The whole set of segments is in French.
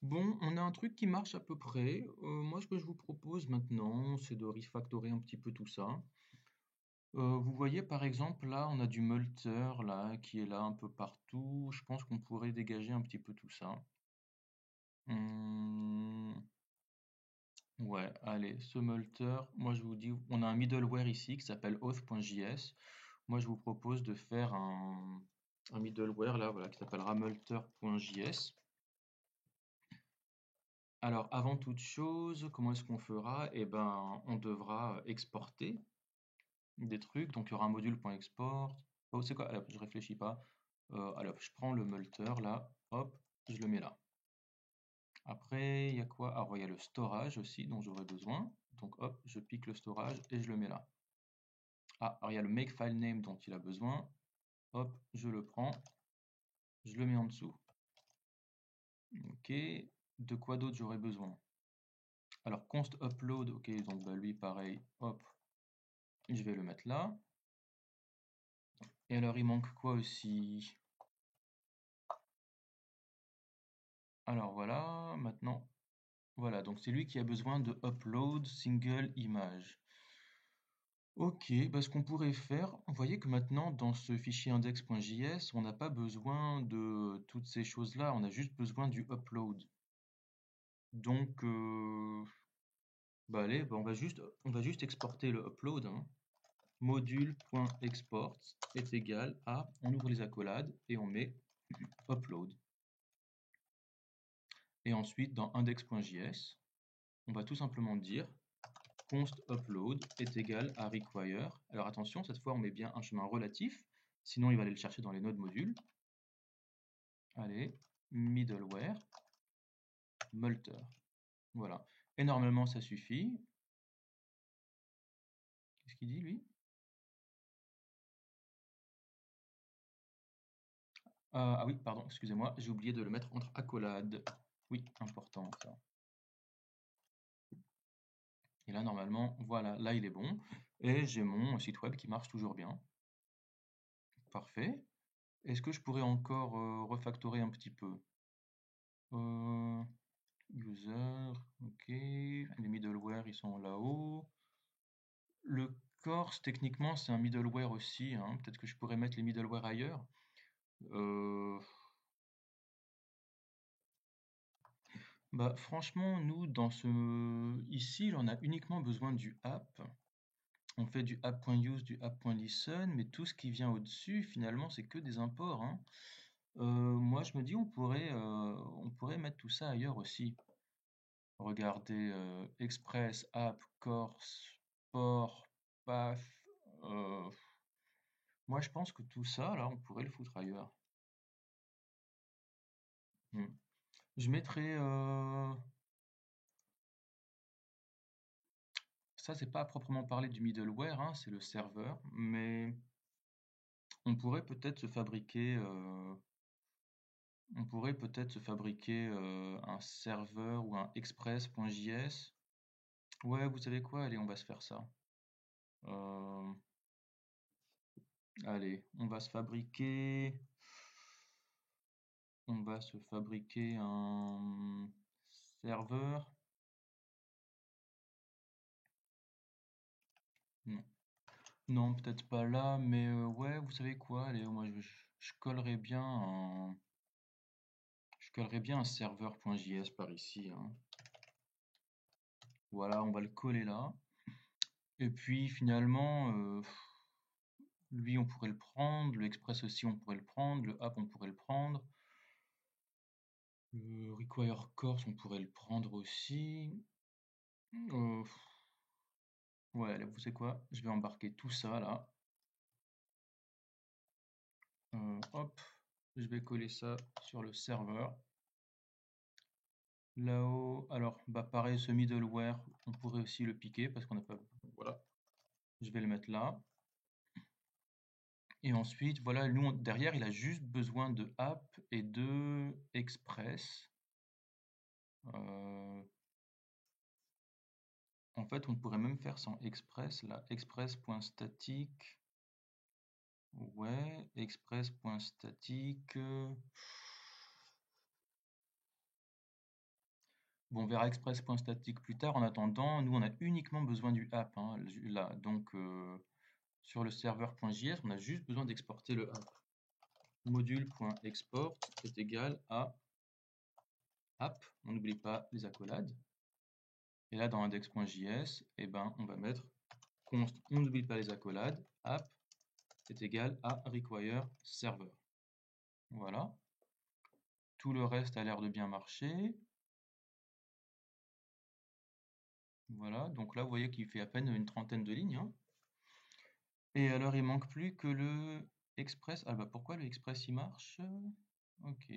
Bon, on a un truc qui marche à peu près. Moi, ce que je vous propose maintenant, c'est de refactorer un petit peu tout ça. Vous voyez, par exemple, là, on a du Multer, là, qui est là un peu partout. Je pense qu'on pourrait dégager un petit peu tout ça. Hum, ouais, allez, ce Multer, moi, je vous dis, on a un middleware ici qui s'appelle auth.js. Moi, je vous propose de faire un middleware, là, voilà, qui s'appellera multer.js. Alors, avant toute chose, comment est-ce qu'on fera? Eh ben, on devra exporter des trucs. Donc, il y aura un module.export. Oh, c'est quoi? Alors, je réfléchis pas. Alors, je prends le multer là, hop, je le mets là. Après, il y a quoi? Alors, il y a le storage aussi dont j'aurai besoin. Donc, hop, je pique le storage et je le mets là. Ah, alors il y a le makeFileName dont il a besoin. Hop, je le prends, je le mets en dessous. Ok, de quoi d'autre j'aurais besoin? Alors, const upload, ok, donc bah, lui pareil, hop, je vais le mettre là. Et alors, il manque quoi aussi? Alors voilà, maintenant, voilà, donc c'est lui qui a besoin de upload single image. Ok, bah ce qu'on pourrait faire, vous voyez que maintenant dans ce fichier index.js, on n'a pas besoin de toutes ces choses-là, on a juste besoin du upload. Donc, bah allez, bah on va juste exporter le upload, hein. Module.export est égal à, on ouvre les accolades et on met upload. Et ensuite, dans index.js, on va tout simplement dire const upload est égal à require. Alors attention, cette fois on met bien un chemin relatif, sinon il va aller le chercher dans les nodes modules. Allez, middleware, multer. Voilà. Et normalement ça suffit. Qu'est-ce qu'il dit lui? Ah oui, pardon, excusez-moi, j'ai oublié de le mettre entre accolades. Oui, important ça. Et là normalement, voilà, là il est bon. Et j'ai mon site web qui marche toujours bien. Parfait. Est-ce que je pourrais encore refactorer un petit peu? Euh, User, ok. Les middleware, ils sont là-haut. Le Corse, techniquement, c'est un middleware aussi, hein. Peut-être que je pourrais mettre les middleware ailleurs. Euh, Bah, franchement, nous, ici, on a uniquement besoin du app. On fait du app.use, du app.listen, mais tout ce qui vient au-dessus, finalement, c'est que des imports, hein. Moi, je me dis, on pourrait mettre tout ça ailleurs aussi. Regardez, Express, App, Corse, Port, Path. euh, Moi, je pense que tout ça, là, on pourrait le foutre ailleurs. Hmm. Je mettrais. Ça, c'est pas à proprement parler du middleware, hein, c'est le serveur, mais on pourrait peut-être se fabriquer. On pourrait peut-être se fabriquer un serveur ou un express.js. Ouais, vous savez quoi? Allez, on va se faire ça. Euh, Allez, on va se fabriquer un serveur. Non, non, peut-être pas là, mais ouais, vous savez quoi? Allez, moi je collerais bien un serveur.js par ici, hein. Voilà, on va le coller là. Et puis finalement, lui on pourrait le prendre, le express aussi on pourrait le prendre, le app on pourrait le prendre, le require course on pourrait le prendre aussi. Euh, ouais, allez, vous savez quoi? Je vais embarquer tout ça là. Hop, je vais coller ça sur le serveur. Là-haut, alors, bah pareil, ce middleware, on pourrait aussi le piquer parce qu'on n'a pas. Voilà, je vais le mettre là. Et ensuite, voilà, nous, derrière, il a juste besoin de app et de express. Euh, En fait, on pourrait même faire sans express, là, express.static. Ouais, express.static. Bon, on verra express.static plus tard. En attendant, nous, on a uniquement besoin du app, hein, là. Donc, sur le serveur.js, on a juste besoin d'exporter le app. Module.export est égal à app. On n'oublie pas les accolades. Et là, dans index.js, eh ben, on va mettre const, on n'oublie pas les accolades, app est égal à require server. Voilà. Tout le reste a l'air de bien marcher. Voilà, donc là, vous voyez qu'il fait à peine une trentaine de lignes, hein. Et alors, il manque plus que le express. Ah bah pourquoi le express il marche? Ok,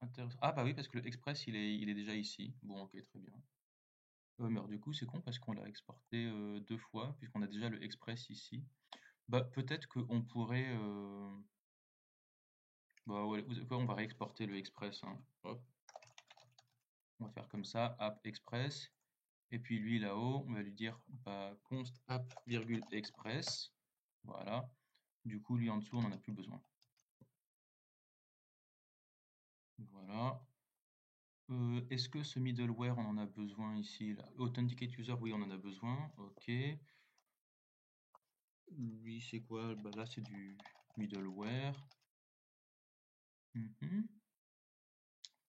intéressant. Ah bah oui, parce que le express il est déjà ici. Bon, ok, très bien. Mais alors, du coup, c'est con parce qu'on l'a exporté deux fois, puisqu'on a déjà le express ici. Bah peut-être qu'on pourrait. Bah ouais, on va réexporter le express, hein. Hop. On va faire comme ça, app express. Et puis lui là-haut, on va lui dire bah, const app virgule express. Voilà. Du coup, lui en dessous, on n'en a plus besoin. Voilà. Est-ce que ce middleware, on en a besoin ici là? Authenticate user, oui, on en a besoin. Ok. Lui, c'est quoi? Bah, là, c'est du middleware.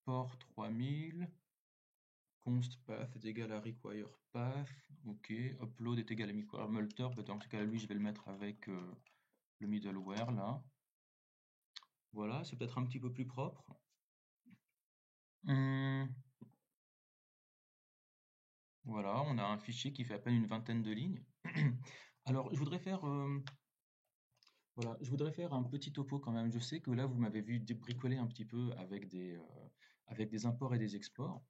Port 3000. Const path est égal à require path. Ok. Upload est égal à require multer. Bah, dans ce cas-là, lui, je vais le mettre avec le middleware là. Voilà, c'est peut-être un petit peu plus propre. Voilà, on a un fichier qui fait à peine une vingtaine de lignes. Alors, je voudrais faire, voilà, je voudrais faire un petit topo quand même. Je sais que là, vous m'avez vu bricoler un petit peu avec des imports et des exports.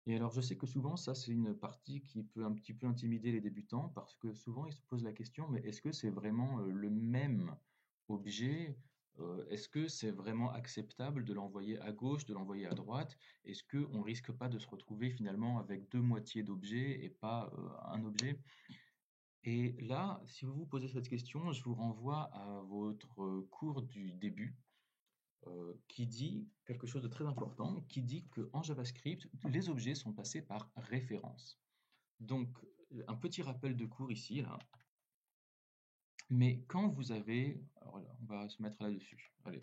Et alors, je sais que souvent, ça, c'est une partie qui peut un petit peu intimider les débutants parce que souvent, ils se posent la question, mais est-ce que c'est vraiment le même objet? Est-ce que c'est vraiment acceptable de l'envoyer à gauche, de l'envoyer à droite? Est-ce qu'on risque pas de se retrouver finalement avec deux moitiés d'objets et pas un objet? Et là, si vous vous posez cette question, je vous renvoie à votre cours du début qui dit quelque chose de très important, qui dit qu'en JavaScript, les objets sont passés par référence. Donc, un petit rappel de cours ici, là. Mais quand vous avez... Alors là, on va se mettre là-dessus. Allez.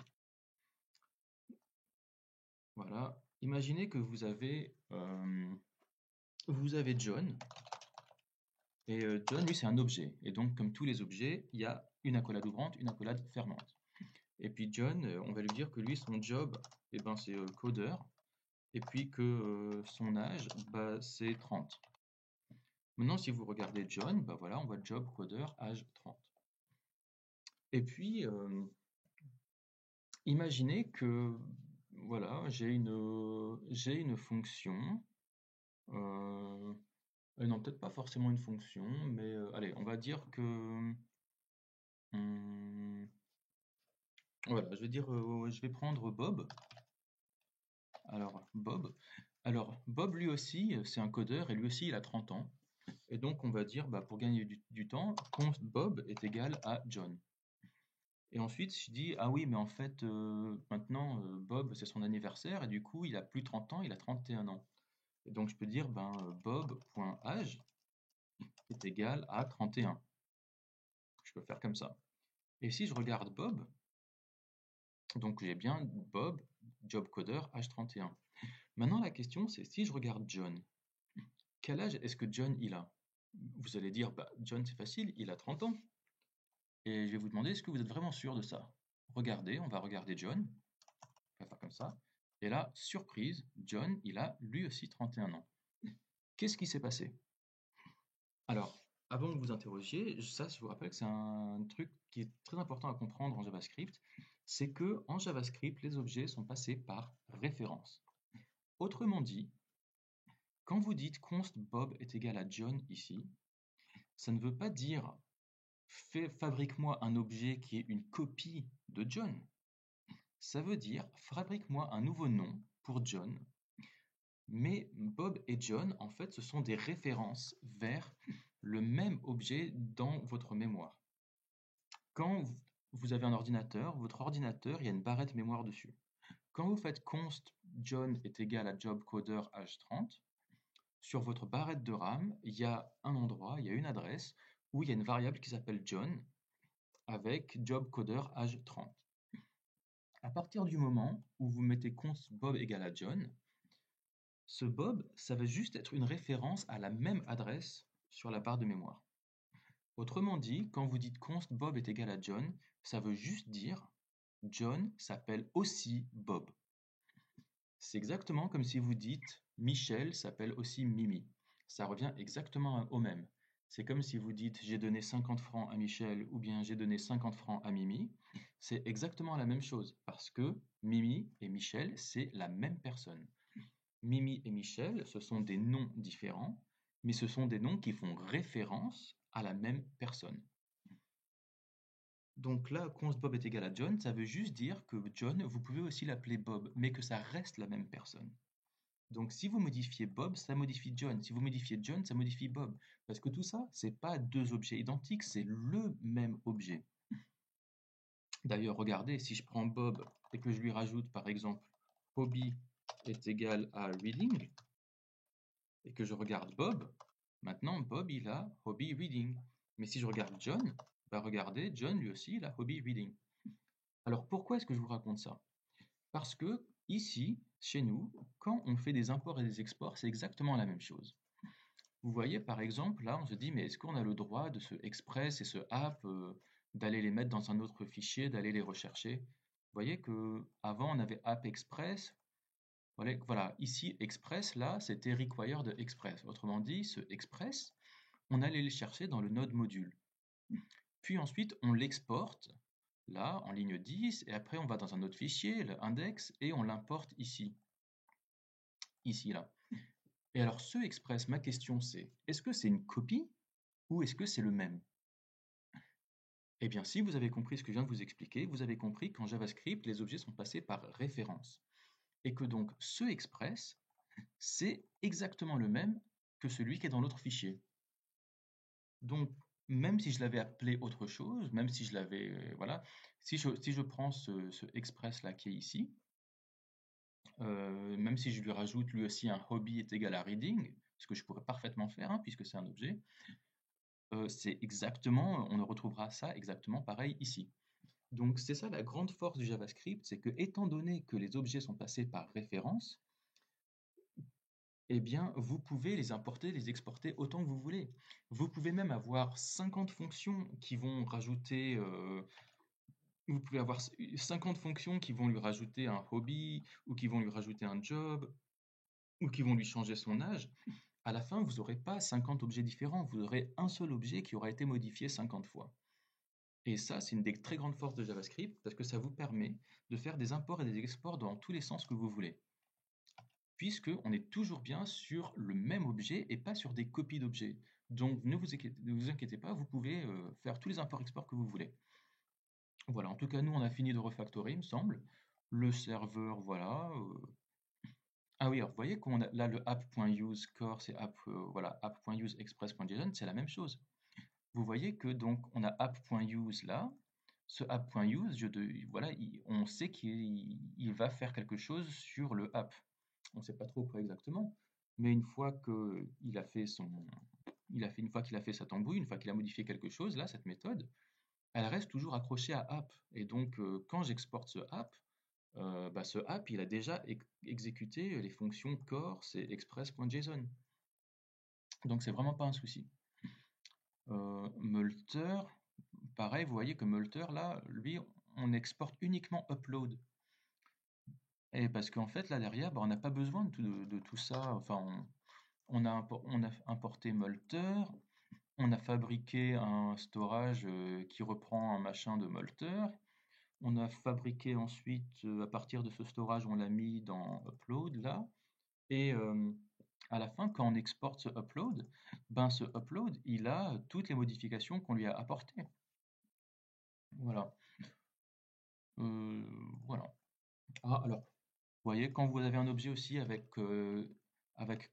Voilà. Imaginez que vous avez John. Et John, lui, c'est un objet. Et donc, comme tous les objets, il y a une accolade ouvrante, une accolade fermante. Et puis John, on va lui dire que lui, son job, eh ben, c'est codeur. Et puis que son âge, bah, c'est 30. Maintenant, si vous regardez John, bah voilà, on voit job, codeur, âge 30. Et puis, imaginez que, voilà, j'ai une fonction. Non, peut-être pas forcément une fonction, mais allez, on va dire que... voilà, je vais prendre Bob. Alors, Bob, lui aussi, c'est un codeur et lui aussi, il a 30 ans. Et donc, on va dire, bah, pour gagner du temps, const Bob est égal à John. Et ensuite, je dis, ah oui, mais en fait, maintenant, Bob, c'est son anniversaire, et du coup, il a plus 30 ans, il a 31 ans. Et donc, je peux dire, ben, Bob.âge est égal à 31. Je peux faire comme ça. Et si je regarde Bob, donc j'ai bien Bob, job codeur, âge 31. Maintenant, la question, c'est si je regarde John, quel âge est-ce que John il a? Vous allez dire, bah, John, c'est facile, il a 30 ans. Et je vais vous demander, est-ce que vous êtes vraiment sûr de ça? Regardez, on va regarder John. On va faire comme ça. Et là, surprise, John, il a lui aussi 31 ans. Qu'est-ce qui s'est passé? Alors, avant que vous interrogiez, ça, je vous rappelle que c'est un truc qui est très important à comprendre en JavaScript. C'est que en JavaScript, les objets sont passés par référence. Autrement dit, quand vous dites const Bob est égal à John ici, ça ne veut pas dire fabrique-moi un objet qui est une copie de John. Ça veut dire fabrique-moi un nouveau nom pour John. Mais Bob et John, en fait, ce sont des références vers le même objet dans votre mémoire. Quand vous avez un ordinateur, votre ordinateur, il y a une barrette mémoire dessus. Quand vous faites const John est égal à job coder âge 30, sur votre barrette de RAM, il y a un endroit, il y a une adresse où il y a une variable qui s'appelle John avec job coder âge 30. À partir du moment où vous mettez const bob égale à John, ce Bob, ça va juste être une référence à la même adresse sur la barre de mémoire. Autrement dit, quand vous dites const Bob est égal à John, ça veut juste dire John s'appelle aussi Bob. C'est exactement comme si vous dites Michel s'appelle aussi Mimi. Ça revient exactement au même. C'est comme si vous dites j'ai donné 50 francs à Michel ou bien j'ai donné 50 francs à Mimi. C'est exactement la même chose parce que Mimi et Michel, c'est la même personne. Mimi et Michel, ce sont des noms différents, mais ce sont des noms qui font référence à la même personne. Donc là, const Bob est égal à John, ça veut juste dire que John, vous pouvez aussi l'appeler Bob, mais que ça reste la même personne. Donc si vous modifiez Bob, ça modifie John. Si vous modifiez John, ça modifie Bob. Parce que tout ça, c'est pas deux objets identiques, c'est le même objet. D'ailleurs, regardez, si je prends Bob et que je lui rajoute par exemple hobby est égal à reading, et que je regarde Bob, maintenant Bob il a hobby reading. Mais si je regarde John, bah regardez, John lui aussi il a hobby reading. Alors pourquoi est-ce que je vous raconte ça? Parce que ici, chez nous, quand on fait des imports et des exports, c'est exactement la même chose. Vous voyez par exemple, là on se dit mais est-ce qu'on a le droit de ce express et ce app, d'aller les mettre dans un autre fichier, d'aller les rechercher? Vous voyez que avant on avait app express. Voilà, ici, express, là, c'était required express. Autrement dit, ce express, on allait le chercher dans le node module. Puis ensuite, on l'exporte, là, en ligne 10, et après, on va dans un autre fichier, le index, et on l'importe ici. Ici, là. Et alors, ce express, ma question, c'est, est-ce que c'est une copie ou est-ce que c'est le même? Eh bien, si vous avez compris ce que je viens de vous expliquer, vous avez compris qu'en JavaScript, les objets sont passés par référence. Et que donc, ce express, c'est exactement le même que celui qui est dans l'autre fichier. Donc, même si je l'avais appelé autre chose, même si je l'avais, voilà, si je prends ce express là qui est ici, même si je lui rajoute lui aussi un hobby est égal à reading, ce que je pourrais parfaitement faire, hein, puisque c'est un objet, c'est exactement, on retrouvera ça exactement pareil ici. Donc c'est ça la grande force du JavaScript, c'est que étant donné que les objets sont passés par référence, eh bien, vous pouvez les importer, les exporter autant que vous voulez. Vous pouvez même avoir 50 fonctions qui vont rajouter, vous pouvez avoir 50 fonctions qui vont lui rajouter un hobby, ou qui vont lui rajouter un job, ou qui vont lui changer son âge. À la fin, vous n'aurez pas 50 objets différents, vous aurez un seul objet qui aura été modifié 50 fois. Et ça, c'est une des très grandes forces de JavaScript, parce que ça vous permet de faire des imports et des exports dans tous les sens que vous voulez. Puisqu'on est toujours bien sur le même objet et pas sur des copies d'objets. Donc ne vous inquiétez pas, vous pouvez faire tous les imports-exports que vous voulez. Voilà, en tout cas, nous, on a fini de refactorer, il me semble. Le serveur, voilà. Ah oui, alors vous voyez qu'on a là le app.use core, c'est app, voilà, app.use express.json, c'est la même chose. Vous voyez que donc on a app.use là, ce app.use, voilà, on sait qu'il va faire quelque chose sur le app. On ne sait pas trop quoi exactement, mais une fois qu'il a fait une fois qu'il a fait sa tambouille, une fois qu'il a modifié quelque chose, là, cette méthode, elle reste toujours accrochée à app. Et donc, quand j'exporte ce app, bah, ce app, il a déjà exécuté les fonctions core, c'est express.json. Donc, c'est vraiment pas un souci. Multer, pareil, vous voyez que Multer, là, lui, on exporte uniquement upload. Et parce qu'en fait, là derrière, bah, on n'a pas besoin de tout ça. Enfin, on a importé Multer, on a fabriqué un storage qui reprend un machin de Multer. On a fabriqué ensuite, à partir de ce storage, on l'a mis dans Upload, là. Et à la fin, quand on exporte ce Upload, ben ce Upload, il a toutes les modifications qu'on lui a apportées. Voilà. Voilà. Ah, alors, vous voyez, quand vous avez un objet aussi avec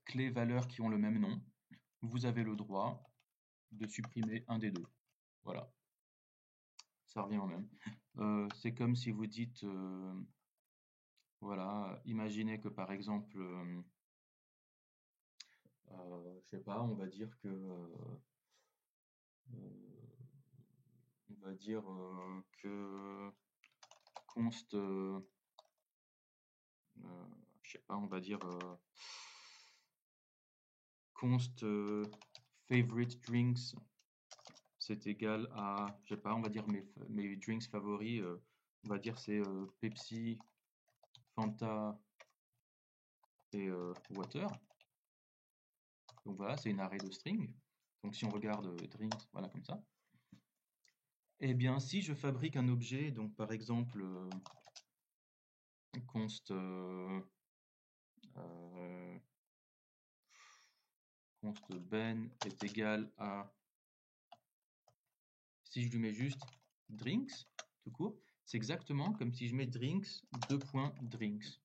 clés valeurs qui ont le même nom, vous avez le droit de supprimer un des deux. Voilà, ça revient au même. C'est comme si vous dites, voilà, imaginez que par exemple, je sais pas, on va dire que on va dire que const je sais pas, on va dire const favorite drinks, c'est égal à, je sais pas, on va dire mes drinks favoris, on va dire c'est Pepsi, Fanta et water. Donc voilà, c'est une array de string. Donc si on regarde drinks, voilà comme ça. Eh bien, si je fabrique un objet, donc par exemple const euh, const ben est égal à, si je lui mets juste drinks tout court, c'est exactement comme si je mets drinks, deux points drinks.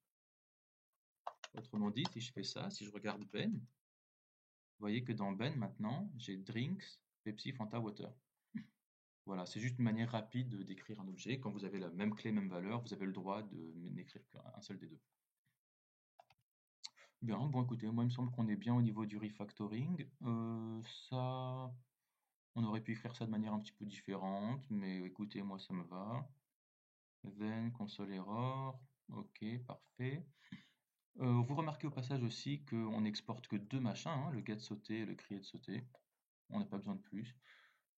Autrement dit, si je fais ça, si je regarde ben, vous voyez que dans ben maintenant, j'ai drinks, Pepsi, Fanta, water. Voilà, c'est juste une manière rapide de décrire un objet. Quand vous avez la même clé, même valeur, vous avez le droit de n'écrire qu'un seul des deux. Bien, bon écoutez, moi il me semble qu'on est bien au niveau du refactoring. Ça, on aurait pu écrire ça de manière un petit peu différente, mais écoutez, moi ça me va. Then console error, ok, parfait. Vous remarquez au passage aussi qu'on n'exporte que deux machins, hein, le get sauté et le create sauté. On n'a pas besoin de plus.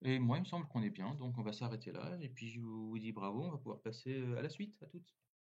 Et moi il me semble qu'on est bien, donc on va s'arrêter là. Et puis je vous dis bravo, on va pouvoir passer à la suite, à toutes.